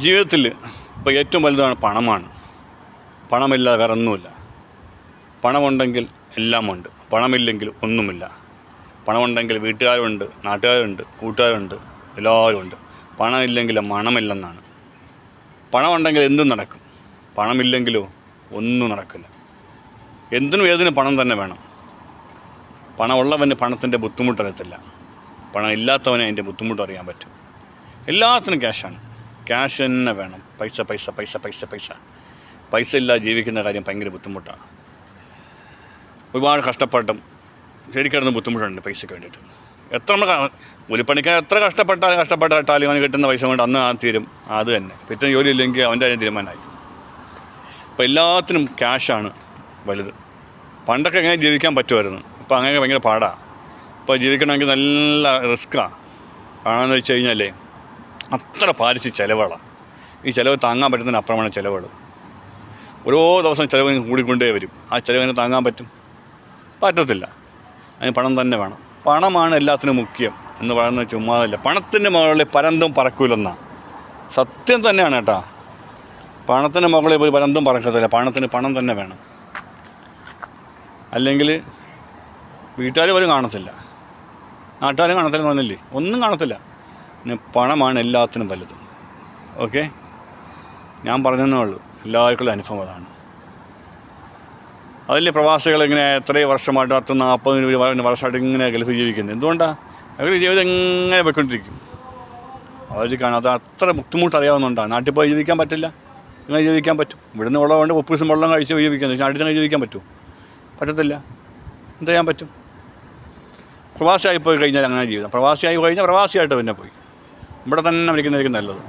ജീവിതത്തിൽ ഇപ്പോൾ ഏറ്റവും വലുതാണ് പണമാണ്. പണമില്ലാതെ വേറെ ഒന്നുമില്ല. പണമുണ്ടെങ്കിൽ എല്ലാമുണ്ട്, പണമില്ലെങ്കിൽ ഒന്നുമില്ല. പണമുണ്ടെങ്കിൽ വീട്ടുകാരുണ്ട്, നാട്ടുകാരുണ്ട്, കൂട്ടുകാരുണ്ട്, എല്ലാവരും ഉണ്ട്. പണമില്ലെങ്കിൽ മണമില്ലെന്നാണ്. പണമുണ്ടെങ്കിൽ എന്തും നടക്കും, പണമില്ലെങ്കിലോ ഒന്നും നടക്കില്ല. എന്തിനും ഏതിനും പണം തന്നെ വേണം. പണമുള്ളവന് പണത്തിൻ്റെ ബുദ്ധിമുട്ടറിയത്തില്ല, പണം ഇല്ലാത്തവനെ അതിൻ്റെ ബുദ്ധിമുട്ട് അറിയാൻ പറ്റും. എല്ലാത്തിനും ക്യാഷാണ്, ക്യാഷ് തന്നെ വേണം. പൈസ പൈസ പൈസ പൈസ പൈസ പൈസ ഇല്ലാതെ ജീവിക്കുന്ന കാര്യം ഭയങ്കര ബുദ്ധിമുട്ടാണ്. ഒരുപാട് കഷ്ടപ്പെട്ടും ശരിക്കിടന്ന് ബുദ്ധിമുട്ടുണ്ട് പൈസയ്ക്ക് വേണ്ടിയിട്ട്. എത്ര നമ്മൾ ഒരു പണിക്കാൻ എത്ര കഷ്ടപ്പെട്ടാലും അവന് കിട്ടുന്ന പൈസ കൊണ്ട് അന്ന് തീരും, അത് തന്നെ. പിറ്റേ ജോലി ഇല്ലെങ്കിൽ അവൻ്റെ കാര്യം തീരുമാനമായി. അപ്പോൾ എല്ലാത്തിനും ക്യാഷാണ് വലുത്. പണ്ടൊക്കെ എങ്ങനെ ജീവിക്കാൻ പറ്റുമായിരുന്നു, ഇപ്പോൾ അങ്ങനെ ഭയങ്കര പാടാണ്. ഇപ്പോൾ ജീവിക്കണമെങ്കിൽ നല്ല റിസ്ക്കാണ്. ആണെന്ന് വെച്ച് കഴിഞ്ഞാലേ അത്ര പാലിച്ച് ചിലവുകളാണ്. ഈ ചിലവ് താങ്ങാൻ പറ്റുന്നതിന് അപ്പുറമാണ് ചിലവുകൾ. ഓരോ ദിവസം ചിലവ് കൂടിക്കൊണ്ടേ വരും. ആ ചിലവിനെ താങ്ങാൻ പറ്റത്തില്ല. അതിന് പണം തന്നെ വേണം. പണമാണ് എല്ലാത്തിനും മുഖ്യം എന്ന് പറയുന്നത് ചുമ്മാതല്ല. പണത്തിൻ്റെ മുകളിൽ പരന്തും പറക്കൂലെന്നാണ് സത്യം തന്നെയാണ് കേട്ടോ. പണത്തിന് മുകളിൽ പോയി പരന്തും പറക്കത്തില്ല. പണത്തിന് പണം തന്നെ വേണം, അല്ലെങ്കിൽ വീട്ടുകാർ പോലും കാണത്തില്ല, നാട്ടുകാരും കാണത്തില്ല, തോന്നില്ലേ, ഒന്നും കാണത്തില്ല. പിന്നെ പണമാണ് എല്ലാത്തിനും വലുത്. ഓക്കെ, ഞാൻ പറഞ്ഞതേ ഉള്ളൂ. എല്ലാവർക്കും അനുഭവം അതാണ്. അതിൽ പ്രവാസികൾ ഇങ്ങനെ എത്രയും വർഷമായിട്ട് 40-40 വർഷമായിട്ട് ഇങ്ങനെ ഗൾഫ് ജീവിക്കുന്നത് എന്തുകൊണ്ടാണ്? അവർ ജീവിതം എങ്ങനെ പോയിക്കൊണ്ടിരിക്കും. അവർക്ക് അത് അത്ര ബുദ്ധിമുട്ട് അറിയാവുന്നതുകൊണ്ടാണ്. നാട്ടിൽ പോയി ജീവിക്കാൻ പറ്റില്ല, ഇങ്ങനെ ജീവിക്കാൻ പറ്റും. ഇവിടുന്ന് വെള്ളം 30 ദിവസം വെള്ളം കഴിച്ച് ജീവിക്കുന്നത്, നാട്ടിൽ തന്നെ ജീവിക്കാൻ പറ്റുമോ? പറ്റത്തില്ല. എന്ത് ചെയ്യാൻ പറ്റും? പ്രവാസിയായി പോയി കഴിഞ്ഞാൽ അങ്ങനെ ജീവിതം. പ്രവാസിയായി കഴിഞ്ഞാൽ പ്രവാസിയായിട്ട് പിന്നെ പോയി ഇവിടെ തന്നെ മരിക്കുന്നതായിരിക്കും നല്ലത്.